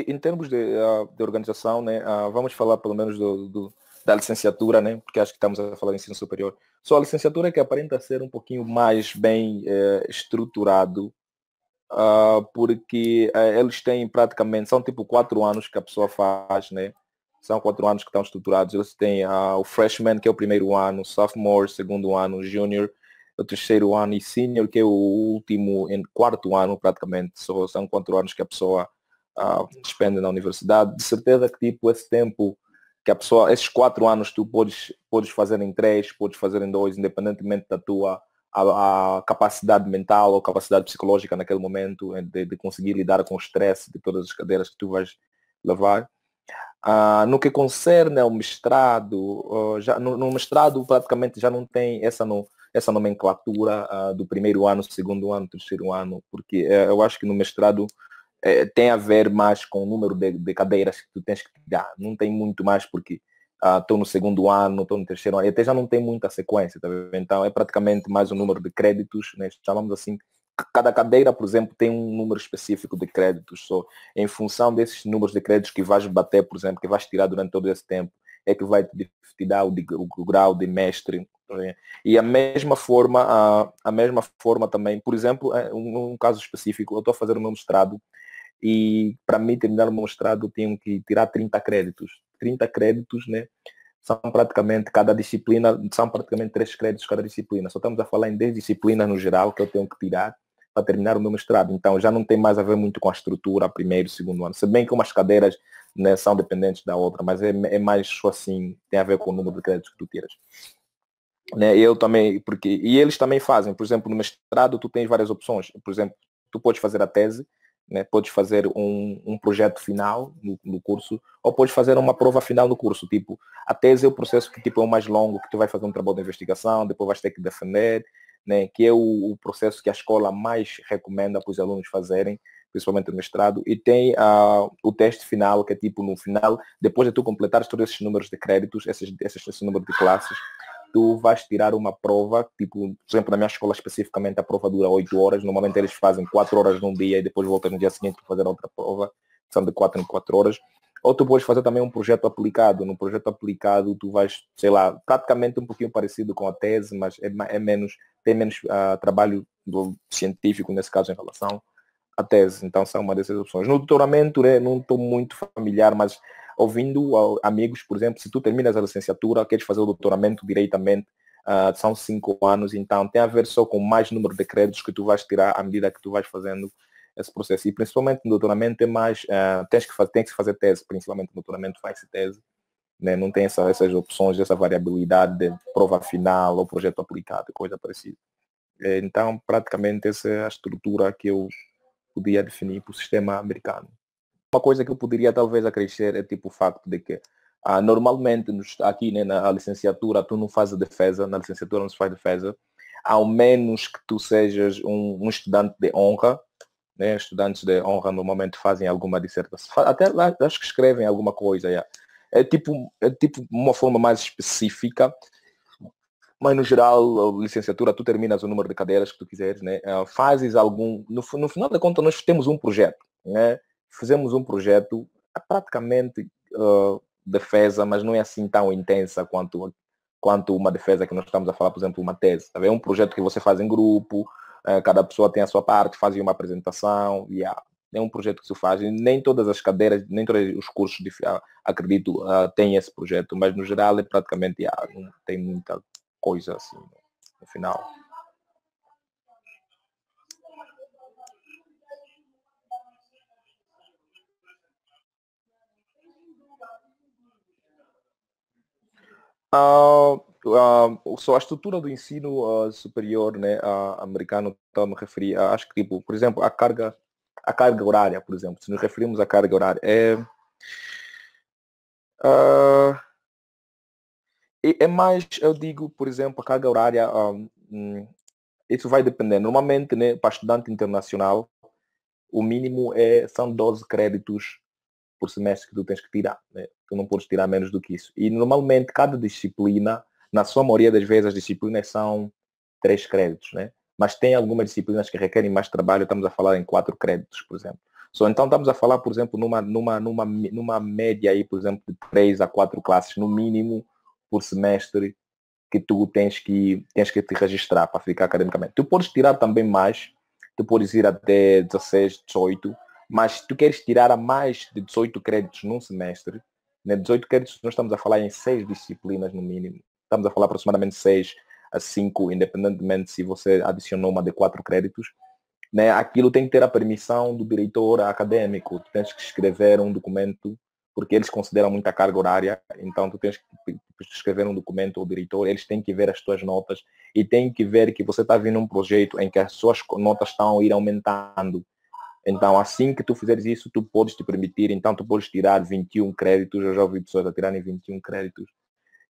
em termos de organização, né, vamos falar pelo menos da licenciatura, né, porque acho que estamos a falar de ensino superior. Só a licenciatura é que aparenta ser um pouquinho mais bem estruturado, porque eles têm praticamente, são tipo 4 anos que a pessoa faz, né? São 4 anos que estão estruturados. Eles têm o freshman, que é o primeiro ano, sophomore, segundo ano, junior, o terceiro ano e senior, que é o último, em quarto ano praticamente. São 4 anos que a pessoa despende na universidade. De certeza que tipo esse tempo que a pessoa, esses 4 anos tu podes fazer em 3, podes fazer em 2, independentemente da tua a capacidade mental ou capacidade psicológica naquele momento de conseguir lidar com o estresse de todas as cadeiras que tu vais levar. No que concerne ao mestrado, já, no mestrado praticamente já não tem essa nomenclatura do primeiro ano, segundo ano, terceiro ano, porque eu acho que no mestrado tem a ver mais com o número de cadeiras que tu tens que tirar. Não tem muito mais porque estou no segundo ano, estou no terceiro ano, e até já não tem muita sequência, tá vendo? Então é praticamente mais o número de créditos, né? Chamamos assim, cada cadeira, por exemplo, tem um número específico de créditos, só em função desses números de créditos que vais bater, por exemplo, que vais tirar durante todo esse tempo, é que vai te dar o grau de mestre. Tá, e a mesma forma também, por exemplo, um caso específico, eu estou a fazer o meu mestrado e para mim terminar o meu mestrado eu tenho que tirar 30 créditos. 30 créditos, né? São praticamente cada disciplina, são praticamente 3 créditos cada disciplina. Só estamos a falar em 10 disciplinas no geral que eu tenho que tirar para terminar o meu mestrado. Então já não tem mais a ver muito com a estrutura, primeiro, segundo ano. Se bem que umas cadeiras, né, são dependentes da outra, mas é mais assim, tem a ver com o número de créditos que tu tiras. Né, eu também, e eles também fazem, por exemplo, no mestrado tu tens várias opções. Por exemplo, tu podes fazer a tese, né, podes fazer um projeto final no curso, ou podes fazer uma prova final no curso. Tipo, a tese é o processo que tipo, é o mais longo, que tu vai fazer um trabalho de investigação, depois vais ter que defender, né, que é o processo que a escola mais recomenda para os alunos fazerem, principalmente no mestrado, e tem o teste final, que é tipo no final, depois de tu completares todos esses números de créditos, esse número de classes, tu vais tirar uma prova, tipo, por exemplo, na minha escola especificamente a prova dura 8 horas, normalmente eles fazem 4 horas num dia e depois voltam no dia seguinte para fazer outra prova, são de 4 em 4 horas. Ou tu podes fazer também um projeto aplicado. No projeto aplicado tu vais, sei lá, praticamente um pouquinho parecido com a tese, mas tem menos trabalho científico nesse caso em relação à tese. Então são uma dessas opções. No doutoramento, né, não estou muito familiar, mas ouvindo amigos, por exemplo, se tu terminas a licenciatura, queres fazer o doutoramento diretamente, são 5 anos, então tem a ver só com mais número de créditos que tu vais tirar à medida que tu vais fazendo esse processo. E principalmente no doutoramento é mais, tem que fazer tese, principalmente no doutoramento faz-se tese, né? Não tem essas opções, essa variabilidade de prova final ou projeto aplicado, coisa parecida. Então, praticamente essa é a estrutura que eu podia definir para o sistema americano. Uma coisa que eu poderia talvez acrescer é tipo o facto de que normalmente aqui, né, na licenciatura tu não fazes defesa, na licenciatura não se faz defesa, ao menos que tu sejas um estudante de honra, né? Estudantes de honra normalmente fazem alguma dissertação, até lá acho que escrevem alguma coisa. Yeah. É tipo uma forma mais específica, mas no geral, a licenciatura, tu terminas o número de cadeiras que tu quiseres, né? Fazes algum, no final da conta nós temos um projeto, né? Fizemos um projeto praticamente defesa, mas não é assim tão intensa quanto uma defesa que nós estamos a falar, por exemplo, uma tese. Tá? É um projeto que você faz em grupo, cada pessoa tem a sua parte, faz uma apresentação, é um projeto que se faz. E nem todas as cadeiras, nem todos os cursos, acredito, têm esse projeto, mas no geral é praticamente, não tem muita coisa assim no final. Só a estrutura do ensino superior, né, americano, está a me referir, acho que tipo, por exemplo, a carga horária, por exemplo, se nos referimos à carga horária, ah, é mais, eu digo, por exemplo, a carga horária, isso vai depender. Normalmente, né, para estudante internacional, o mínimo são 12 créditos por semestre que tu tens que tirar. Né? Tu não podes tirar menos do que isso. E normalmente cada disciplina, na sua maioria das vezes, as disciplinas são 3 créditos, né? Mas tem algumas disciplinas que requerem mais trabalho, estamos a falar em 4 créditos, por exemplo. Então estamos a falar, por exemplo, numa média aí, por exemplo, de 3 a 4 classes, no mínimo, por semestre, que tu tens que te registrar para ficar academicamente. Tu podes tirar também mais, tu podes ir até 16, 18, mas tu queres tirar a mais de 18 créditos num semestre, né? 18 créditos nós estamos a falar em 6 disciplinas no mínimo. Estamos a falar aproximadamente 6 a 5, independentemente se você adicionou uma de 4 créditos. Né? Aquilo tem que ter a permissão do diretor acadêmico. Tu tens que escrever um documento, porque eles consideram muita carga horária, então tu tens que escrever um documento ao diretor, eles têm que ver as tuas notas e têm que ver que você está vindo um projeto em que as suas notas estão a ir aumentando. Então, assim que tu fizeres isso, tu podes te permitir, então tu podes tirar 21 créditos, eu já ouvi pessoas a tirarem 21 créditos,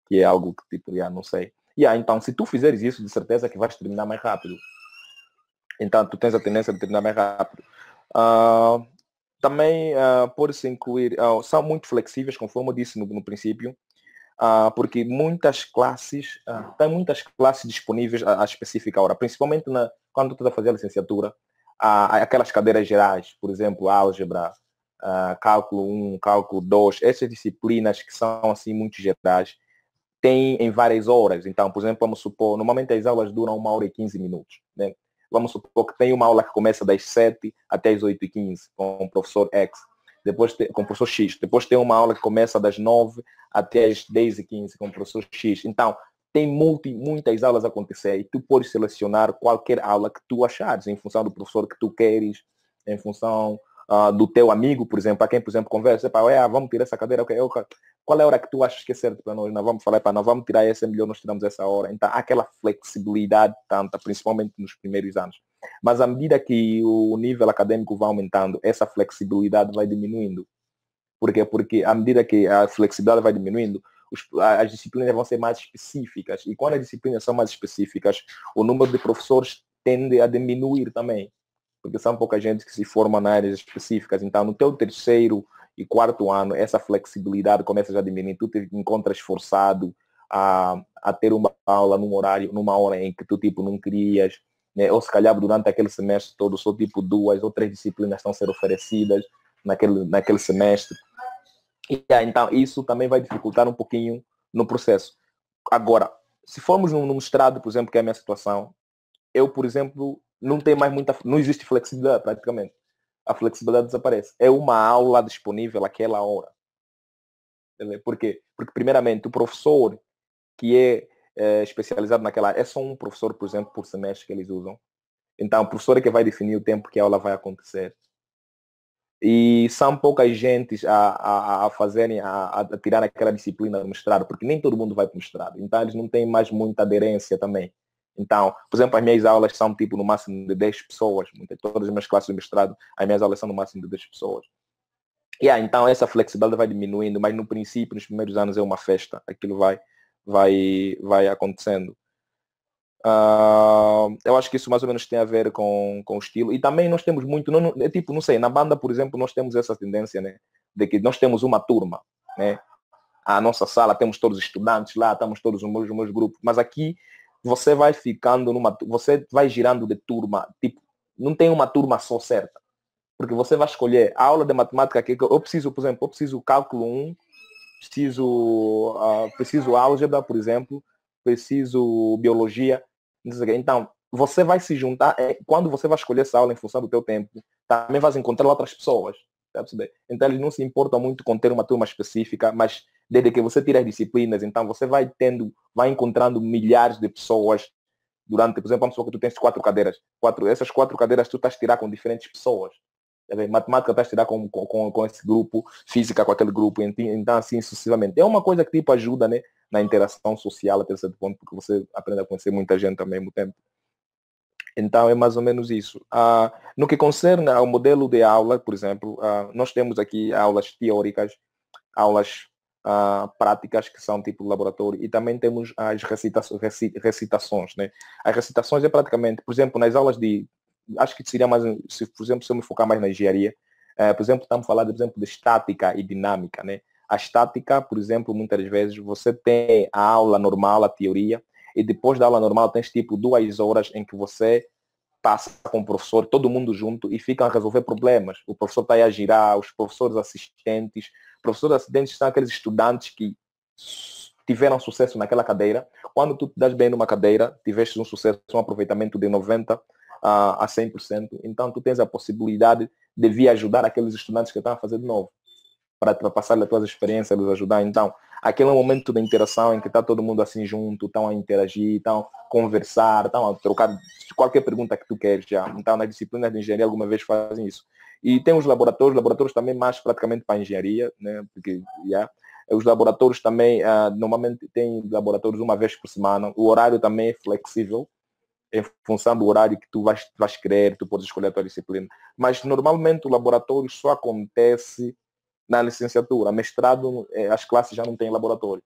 que é algo que tipo, já não sei. Então, se tu fizeres isso, de certeza que vais terminar mais rápido. Então, tu tens a tendência de terminar mais rápido. Também pode-se incluir, são muito flexíveis, conforme eu disse no princípio, porque muitas classes, tem muitas classes disponíveis à específica hora, principalmente quando tu estás a fazer a licenciatura, aquelas cadeiras gerais, por exemplo, álgebra, cálculo 1, cálculo 2, essas disciplinas que são assim muito gerais, tem em várias horas. Então, por exemplo, vamos supor, normalmente as aulas duram 1 hora e 15 minutos, né? Vamos supor que tem uma aula que começa das 7 até as 8h15 com o professor X, depois com o professor X, depois tem uma aula que começa das 9 até as 10h15 com o professor X. Então, tem muitas aulas a acontecer e tu podes selecionar qualquer aula que tu achares, em função do professor que tu queres, em função do teu amigo, por exemplo, a quem, por exemplo, conversa, vamos tirar essa cadeira, okay, qual é a hora que tu achas que é certo para nós? Nós vamos falar para nós, vamos tirar essa, é melhor nós tiramos essa hora. Então, há aquela flexibilidade tanta, principalmente nos primeiros anos. Mas à medida que o nível acadêmico vai aumentando, essa flexibilidade vai diminuindo. Por quê? Porque à medida que a flexibilidade vai diminuindo, as disciplinas vão ser mais específicas. E quando as disciplinas são mais específicas, o número de professores tende a diminuir também. Porque são pouca gente que se forma nas áreas específicas. Então, no teu terceiro e quarto ano, essa flexibilidade começa já a diminuir. Tu te encontras forçado a ter uma aula num horário, numa hora em que tu tipo não querias, né? Ou se calhar durante aquele semestre todo, só tipo 2 ou 3 disciplinas estão a ser oferecidas naquele semestre. Então, isso também vai dificultar um pouquinho no processo. Agora, se formos num mestrado, por exemplo, que é a minha situação, eu, por exemplo, não existe flexibilidade praticamente. A flexibilidade desaparece. É uma aula disponível àquela hora. Por quê? Porque, primeiramente, o professor que é especializado naquela área, é só um professor, por exemplo, por semestre que eles usam. Então, o professor é que vai definir o tempo que a aula vai acontecer. E são poucas gentes a fazerem, a tirar aquela disciplina do mestrado, porque nem todo mundo vai para o mestrado. Então, eles não têm mais muita aderência também. Então, por exemplo, as minhas aulas são tipo no máximo de 10 pessoas. Todas as minhas classes de mestrado, as minhas aulas são no máximo de 10 pessoas. Então, essa flexibilidade vai diminuindo, mas no princípio, nos primeiros anos, é uma festa. Aquilo vai acontecendo. Eu acho que isso mais ou menos tem a ver com o estilo. E também nós temos muito, é tipo, não sei, na banda, por exemplo, nós temos essa tendência, né? De que nós temos uma turma, né? A nossa sala, temos todos os estudantes lá, estamos todos nos meus grupos. Mas aqui, você vai ficando você vai girando de turma, tipo, não tem uma turma só certa. Porque você vai escolher a aula de matemática que eu preciso, por exemplo, eu preciso cálculo 1, preciso álgebra, por exemplo, preciso biologia. Então, você vai se juntar, quando você vai escolher essa aula em função do teu tempo, também vai encontrar outras pessoas. Tá? Então, eles não se importam muito com ter uma turma específica, mas desde que você tira as disciplinas, então você vai encontrando milhares de pessoas durante, por exemplo, vamos supor que tu tens 4 cadeiras. Essas 4 cadeiras tu estás a tirar com diferentes pessoas. Matemática estás a tirar com esse grupo, física com aquele grupo, então assim sucessivamente. É uma coisa que tipo ajuda, né, na interação social até certo ponto, porque você aprende a conhecer muita gente ao mesmo tempo. Então é mais ou menos isso. No que concerne ao modelo de aula, por exemplo, nós temos aqui aulas teóricas, aulas práticas que são tipo laboratório e também temos as recitações, né? As recitações é praticamente, por exemplo, nas aulas acho que seria mais, por exemplo, se eu me focar mais na engenharia, por exemplo, estamos falando, por exemplo, de estática e dinâmica, né? A estática, por exemplo, muitas vezes você tem a aula normal, a teoria, e depois da aula normal tens tipo 2 horas em que você passa com o professor, todo mundo junto, e ficam a resolver problemas. O professor está aí a girar, os professores assistentes. Professores assistentes são aqueles estudantes que tiveram sucesso naquela cadeira. Quando tu te das bem numa cadeira, tiveste um sucesso, um aproveitamento de 90% a 100%, então tu tens a possibilidade de vir ajudar aqueles estudantes que estão a fazer de novo, para passar as tuas experiências, eles ajudar. Então, aquele momento de interação em que está todo mundo assim junto, estão a interagir, estão a conversar, estão a trocar qualquer pergunta que tu queres já. Então, nas disciplinas de engenharia, alguma vez fazem isso. E tem os laboratórios também mais praticamente para engenharia, né? Porque, os laboratórios também, normalmente tem laboratórios uma vez por semana. O horário também é flexível, em função do horário que tu vais querer, tu podes escolher a tua disciplina. Mas, normalmente, o laboratório só acontece na licenciatura. Mestrado, as classes já não têm laboratório.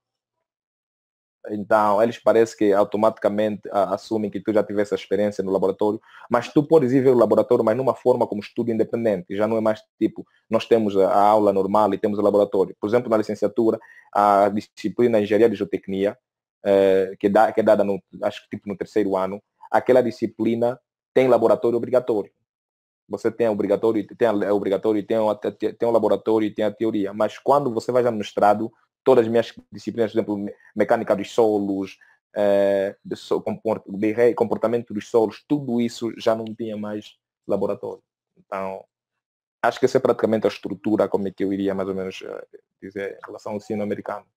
Então, eles parecem que automaticamente assumem que tu já tivesse a experiência no laboratório, mas tu podes ir ver o laboratório, mas numa forma como estudo independente. Já não é mais tipo, nós temos a aula normal e temos o laboratório. Por exemplo, na licenciatura, a disciplina Engenharia de Geotecnia, que é dada, acho que tipo no terceiro ano, aquela disciplina tem laboratório obrigatório. Você tem obrigatório, tem um laboratório e tem a teoria. Mas quando você vai já no mestrado, todas as minhas disciplinas, por exemplo, mecânica dos solos, comportamento dos solos, tudo isso já não tinha mais laboratório. Então, acho que essa é praticamente a estrutura como é que eu iria mais ou menos dizer em relação ao ensino americano.